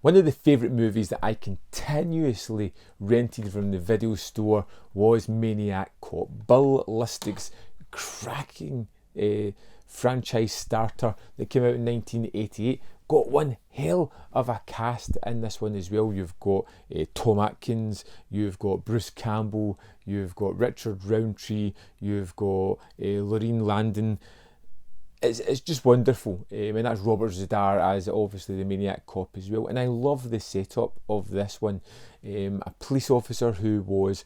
One of the favourite movies that I continuously rented from the video store was Maniac Cop. Bill Lustig's cracking franchise starter that came out in 1988. Got one hell of a cast in this one as well. You've got Tom Atkins, you've got Bruce Campbell, you've got Richard Roundtree, you've got Lorraine Landon. It's just wonderful. And that's Robert Z'Dar as obviously the Maniac Cop as well. And I love the setup of this one. A police officer who was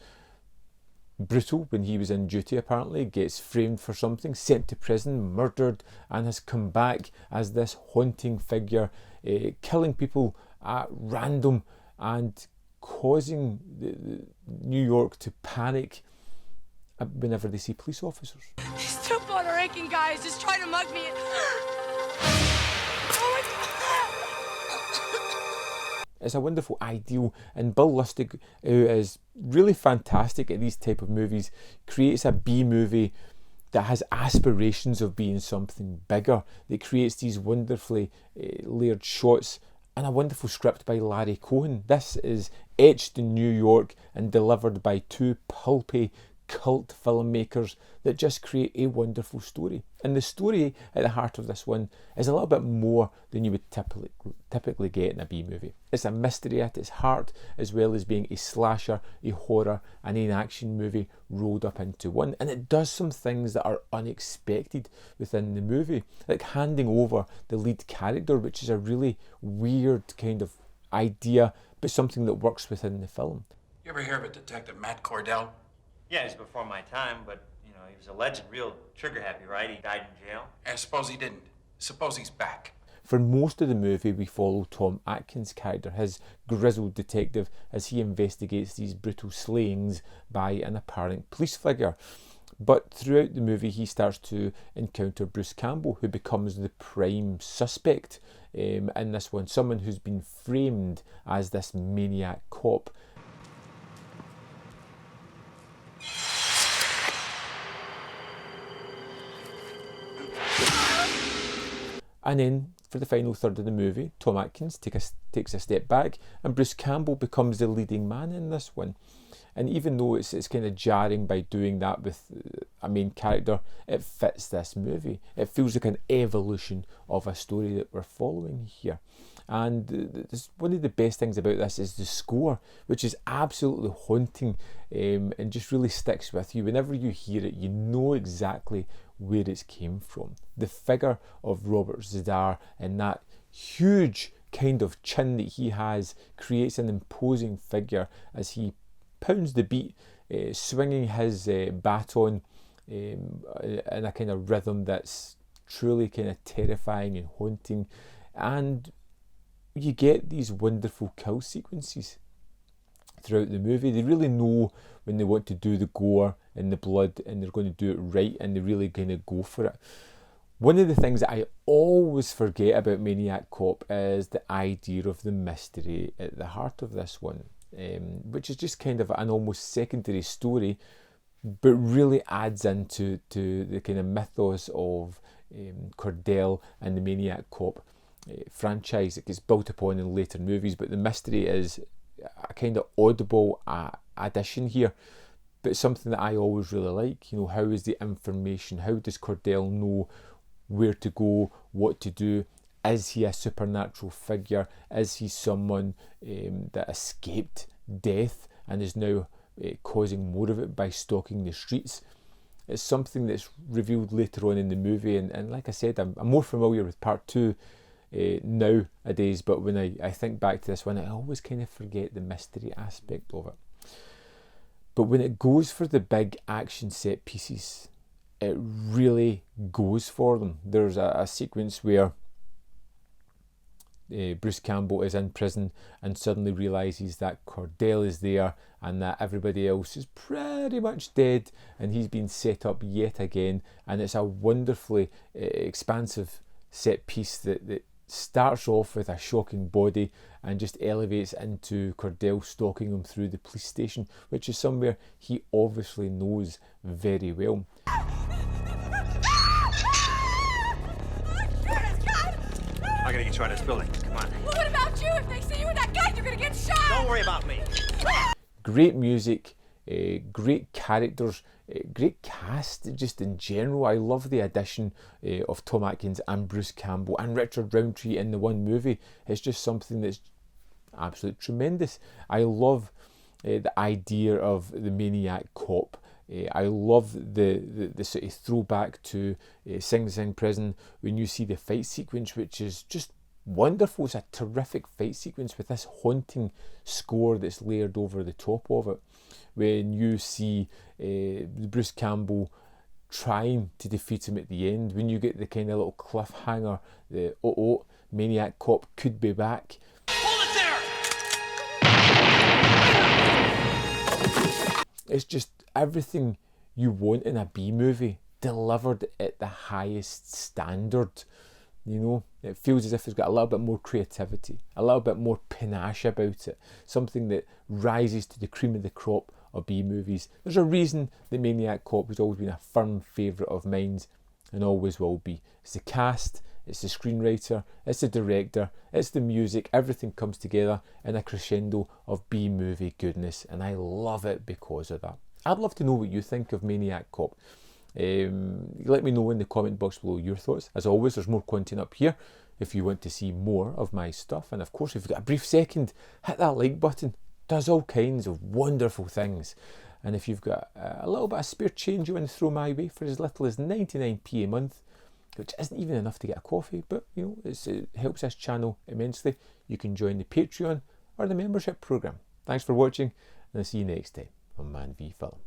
brutal when he was in duty, apparently, gets framed for something, sent to prison, murdered, and has come back as this haunting figure, killing people at random and causing New York to panic whenever they see police officers. These two Puerto Rican guys just trying to mug me. It's a wonderful ideal, and Bill Lustig, who is really fantastic at these type of movies, creates a B movie that has aspirations of being something bigger, that creates these wonderfully layered shots and a wonderful script by Larry Cohen. This is etched in New York and delivered by two pulpy cult filmmakers that just create a wonderful story. And the story at the heart of this one is a little bit more than you would typically get in a B movie. It's a mystery at its heart, as well as being a slasher, a horror and an action movie rolled up into one. And it does some things that are unexpected within the movie, like handing over the lead character, which is a really weird kind of idea, but something that works within the film. You ever hear of a detective, Matt Cordell? Yeah, he's before my time, but, you know, he was a legend, real trigger-happy, right? He died in jail. I suppose he didn't. Suppose he's back. For most of the movie, we follow Tom Atkins' character, his grizzled detective, as he investigates these brutal slayings by an apparent police figure. But throughout the movie, he starts to encounter Bruce Campbell, who becomes the prime suspect in this one, someone who's been framed as this maniac cop. And then, for the final third of the movie, Tom Atkins takes a step back, and Bruce Campbell becomes the leading man in this one. And even though it's kind of jarring by doing that with a main character, it fits this movie. It feels like an evolution of a story that we're following here. And one of the best things about this is the score, which is absolutely haunting and just really sticks with you. Whenever you hear it, you know exactly where it came from. The figure of Robert Z'Dar and that huge kind of chin that he has creates an imposing figure as he pounds the beat, swinging his baton in a kind of rhythm that's truly kind of terrifying and haunting. And you get these wonderful kill sequences throughout the movie. They really know when they want to do the gore and the blood, and they're going to do it right, and they really kind of go for it. One of the things that I always forget about Maniac Cop is the idea of the mystery at the heart of this one, which is just kind of an almost secondary story, but really adds into the kind of mythos of Cordell and the Maniac Cop franchise that gets built upon in later movies. But the mystery is a kind of audible addition here, but something that I always really like. You know, how is the information? How does Cordell know where to go, what to do? Is he a supernatural figure? Is he someone that escaped death and is now causing more of it by stalking the streets? It's something that's revealed later on in the movie, and like I said, I'm more familiar with part 2 nowadays, but when I think back to this one, I always kind of forget the mystery aspect of it. But when it goes for the big action set pieces, it really goes for them. There's a sequence where Bruce Campbell is in prison and suddenly realises that Cordell is there and that everybody else is pretty much dead, and he's been set up yet again. And it's a wonderfully expansive set piece that starts off with a shocking body and just elevates into Cordell stalking him through the police station, which is somewhere he obviously knows very well. I gotta get you out of this building. Come on. Well, what about you? If they see you with that gun, you're gonna get shot! Don't worry about me. Great music, great characters, great cast just in general. I love the addition of Tom Atkins and Bruce Campbell and Richard Roundtree in the one movie. It's just something that's absolutely tremendous. I love the idea of the Maniac cop. I love the sort of throwback to Sing Sing Prison when you see the fight sequence, which is just wonderful. It's a terrific fight sequence with this haunting score that's layered over the top of it. When you see Bruce Campbell trying to defeat him at the end, when you get the kind of little cliffhanger, the Maniac cop could be back. Hold it there! It's just everything you want in a B movie delivered at the highest standard. You know, it feels as if it's got a little bit more creativity, a little bit more panache about it, something that rises to the cream of the crop of B movies. There's a reason the Maniac Cop has always been a firm favourite of mine and always will be. It's the cast, it's the screenwriter, it's the director, it's the music, everything comes together in a crescendo of B movie goodness, and I love it because of that. I'd love to know what you think of Maniac Cop. Let me know in the comment box below your thoughts. As always, there's more content up here if you want to see more of my stuff, and of course if you've got a brief second, hit that like button. It does all kinds of wonderful things. And if you've got a little bit of spare change you want to throw my way for as little as 99p a month, which isn't even enough to get a coffee, but you know, it helps this channel immensely, you can join the Patreon or the membership program. Thanks for watching, and I'll see you next time on Man v Film.